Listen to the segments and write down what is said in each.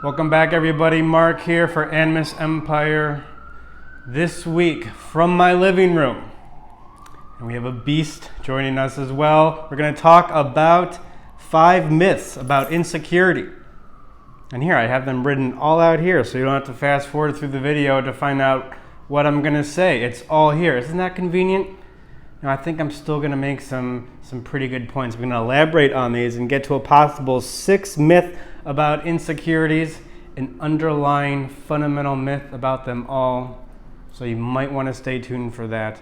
Welcome back, everybody. Mark here for Animus Empire. This week from my living room, and we have a beast joining us as well. We're going to talk about 5 myths about insecurity. And here, I have them written all out here, so you don't have to fast forward through the video to find out what I'm going to say. It's all here. Isn't that convenient? Now, I think I'm still going to make some pretty good points. We're going to elaborate on these and get to a possible 6th myth about insecurities, an underlying fundamental myth about them all. So you might want to stay tuned for that.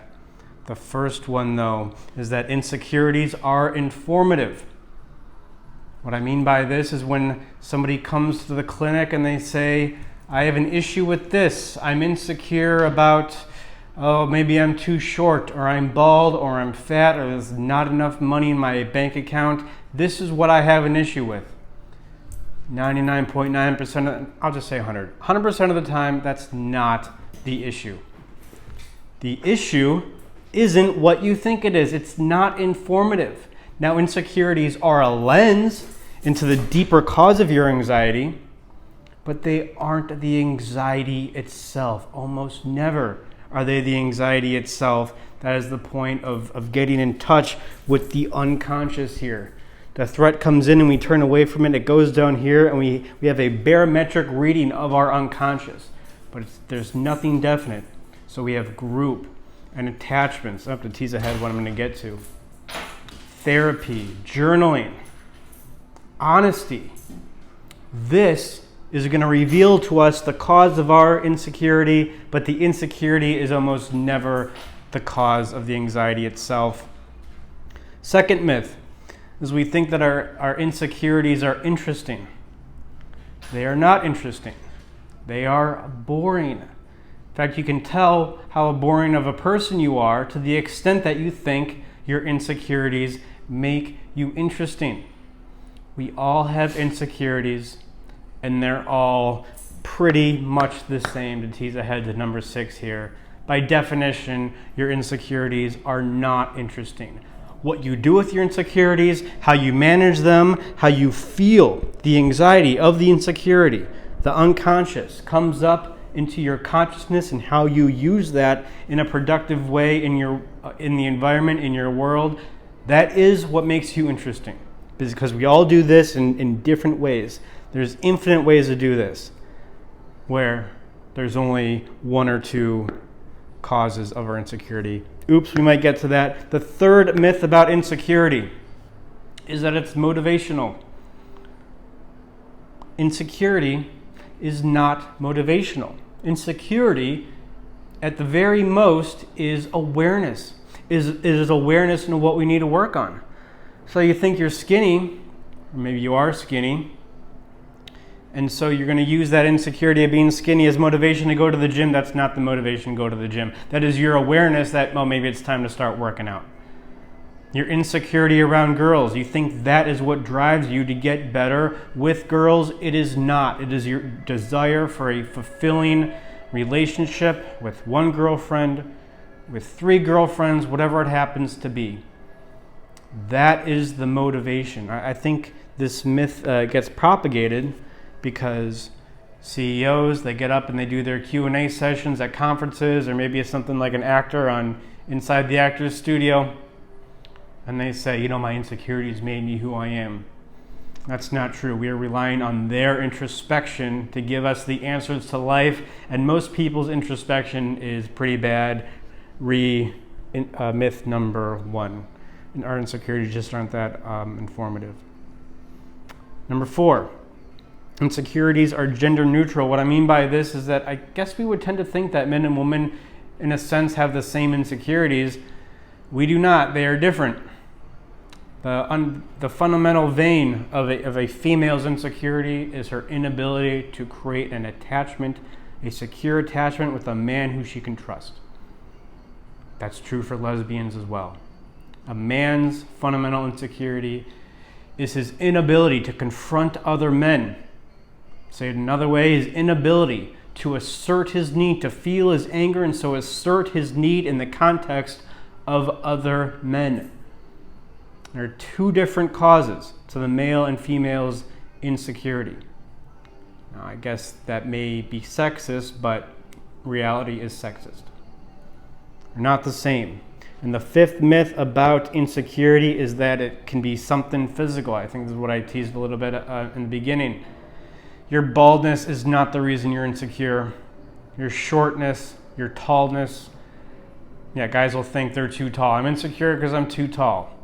The first one, though, is that insecurities are informative. What I mean by this is when somebody comes to the clinic and they say, I have an issue with this. I'm insecure about, maybe I'm too short, or I'm bald, or I'm fat, or there's not enough money in my bank account. This is what I have an issue with. 99.9%, I'll just say 100% of the time, that's not the issue. The issue isn't what you think it is. It's not informative. Now, insecurities are a lens into the deeper cause of your anxiety, but they aren't the anxiety itself. Almost never are they the anxiety itself. That is the point of getting in touch with the unconscious here. The threat comes in and we turn away from it. It goes down here and we have a barometric reading of our unconscious. But there's nothing definite. So we have group and attachments. I have to tease ahead what I'm going to get to. Therapy, journaling, honesty. This is going to reveal to us the cause of our insecurity, but the insecurity is almost never the cause of the anxiety itself. Second myth is we think that our insecurities are interesting. They are not interesting. They are boring. In fact, you can tell how boring of a person you are to the extent that you think your insecurities make you interesting. We all have insecurities, and they're all pretty much the same. To tease ahead to number 6 here. By definition, your insecurities are not interesting. What you do with your insecurities, how you manage them, how you feel the anxiety of the insecurity, the unconscious comes up into your consciousness, and how you use that in a productive way in the environment, in your world. That is what makes you interesting. Because we all do this in different ways. There's infinite ways to do this, where there's only 1 or 2 causes of our insecurity. Oops, we might get to that. The third myth about insecurity is that it's motivational. Insecurity is not motivational. Insecurity, at the very most, is awareness. Is awareness in what we need to work on. So you think you're skinny, or maybe you are skinny, and so you're going to use that insecurity of being skinny as motivation to go to the gym. That's not the motivation to go to the gym. That is your awareness that, maybe it's time to start working out. Your insecurity around girls. You think that is what drives you to get better with girls. It is not. It is your desire for a fulfilling relationship with 1 girlfriend, with 3 girlfriends, whatever it happens to be. That is the motivation. I think this myth gets propagated because CEOs, they get up and they do their Q&A sessions at conferences, or maybe it's something like an actor on Inside the Actor's Studio, and they say, my insecurities made me who I am. That's not true. We are relying on their introspection to give us the answers to life, and most people's introspection is pretty bad. Myth number 1. And our insecurities just aren't that informative. Number 4. Insecurities are gender neutral. What I mean by this is that I guess we would tend to think that men and women, in a sense, have the same insecurities. We do not. They are different. The fundamental vein of a female's insecurity is her inability to create an attachment, a secure attachment with a man who she can trust. That's true for lesbians as well. A man's fundamental insecurity is his inability to confront other men. Say it another way, his inability to assert his need, to feel his anger, and so assert his need in the context of other men. There are 2 different causes to the male and female's insecurity. Now, I guess that may be sexist, but reality is sexist. They're not the same. And the fifth myth about insecurity is that it can be something physical. I think this is what I teased a little bit in the beginning. Your baldness is not the reason you're insecure. Your shortness, your tallness. Yeah, guys will think they're too tall. I'm insecure because I'm too tall.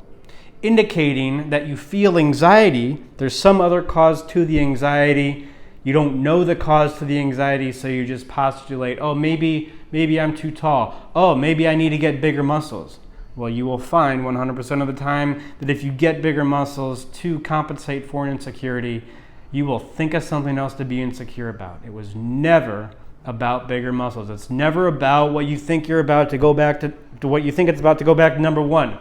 Indicating that you feel anxiety. There's some other cause to the anxiety. You don't know the cause to the anxiety, so you just postulate, oh, maybe I'm too tall. Oh, maybe I need to get bigger muscles. Well, you will find 100% of the time that if you get bigger muscles to compensate for an insecurity, you will think of something else to be insecure about. It was never about bigger muscles. It's never about what you think you're about to go back to what you think it's about to go back to number one.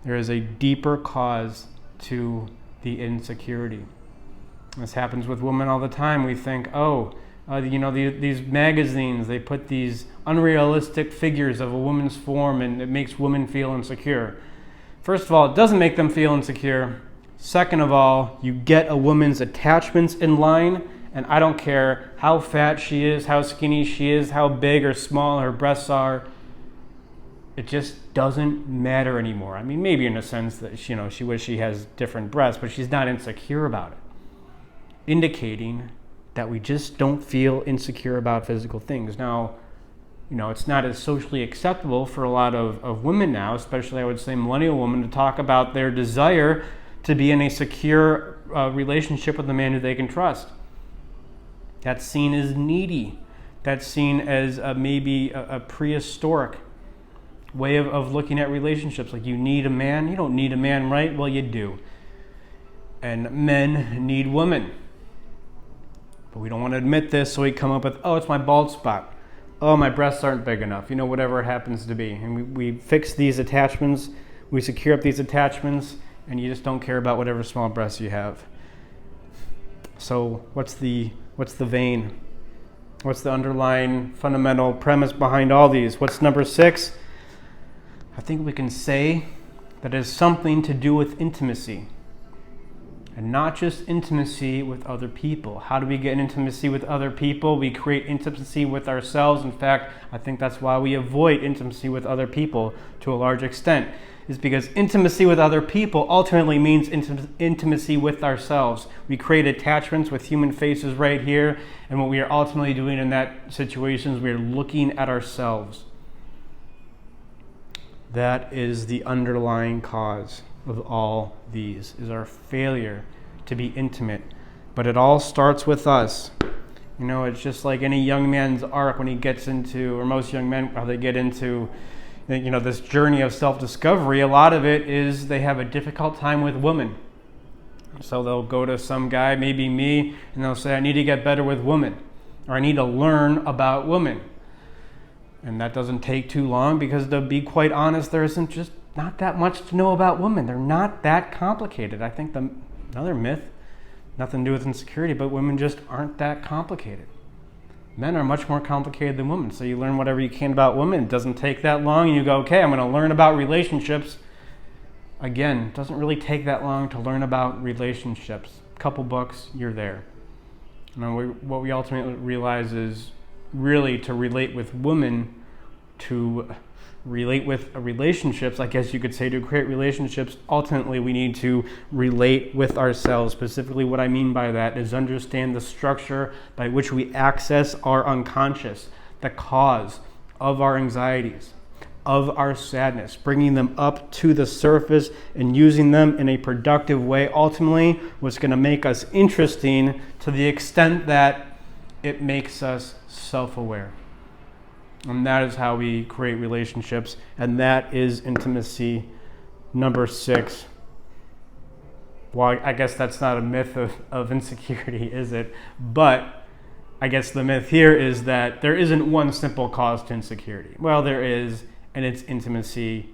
There is a deeper cause to the insecurity. This happens with women all the time. We think, these magazines, they put these unrealistic figures of a woman's form and it makes women feel insecure. First of all, it doesn't make them feel insecure. Second of all, you get a woman's attachments in line, and I don't care how fat she is, how skinny she is, how big or small her breasts are. It just doesn't matter anymore. I mean, maybe in a sense that she wishes she has different breasts, but she's not insecure about it. Indicating that we just don't feel insecure about physical things. Now, it's not as socially acceptable for a lot of women now, especially I would say millennial women, to talk about their desire to be in a secure relationship with a man who they can trust. That's seen as needy. That's seen as maybe a prehistoric way of looking at relationships. Like, you need a man. You don't need a man, right? Well, you do. And men need women. But we don't want to admit this, so we come up with, it's my bald spot. Oh, my breasts aren't big enough. Whatever it happens to be. And we fix these attachments. We secure up these attachments, and you just don't care about whatever small breasts you have. So what's the vein? What's the underlying fundamental premise behind all these? What's number 6? I think we can say that it has something to do with intimacy. And not just intimacy with other people. How do we get intimacy with other people? We create intimacy with ourselves. In fact, I think that's why we avoid intimacy with other people to a large extent. Is because intimacy with other people ultimately means intimacy with ourselves. We create attachments with human faces right here, and what we are ultimately doing in that situation is we are looking at ourselves. That is the underlying cause of all these, is our failure to be intimate. But it all starts with us. It's just like any young man's arc when he gets into, or most young men, how they get into, this journey of self-discovery. A lot of it is they have a difficult time with women. So they'll go to some guy, maybe me, and they'll say, I need to get better with women, or I need to learn about women. And that doesn't take too long, because to be quite honest, there isn't just not that much to know about women. They're not that complicated. I think another myth, nothing to do with insecurity, but women just aren't that complicated. Men are much more complicated than women. So you learn whatever you can about women. It doesn't take that long, and you go, okay, I'm going to learn about relationships. Again, it doesn't really take that long to learn about relationships. A couple books, you're there. What we ultimately realize is really to relate with women, to relate with relationships, I guess you could say, to create relationships, ultimately we need to relate with ourselves. Specifically, what I mean by that is understand the structure by which we access our unconscious, the cause of our anxieties, of our sadness, bringing them up to the surface and using them in a productive way. Ultimately, what's going to make us interesting to the extent that it makes us self-aware. And that is how we create relationships, and that is intimacy. Number 6. Well, I guess that's not a myth of insecurity, is it? But I guess the myth here is that there isn't one simple cause to insecurity. Well, there is, and it's intimacy.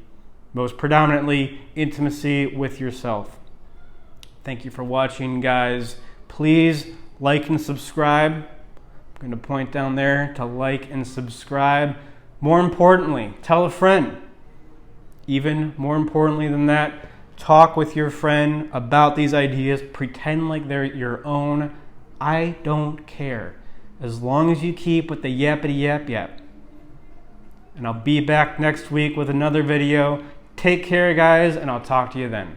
Most predominantly, intimacy with yourself. Thank you for watching, guys. Please like and subscribe. I'm going to point down there to like and subscribe. More importantly, tell a friend. Even more importantly than that, talk with your friend about these ideas. Pretend like they're your own. I don't care. As long as you keep with the yappity yap yap. And I'll be back next week with another video. Take care, guys, and I'll talk to you then.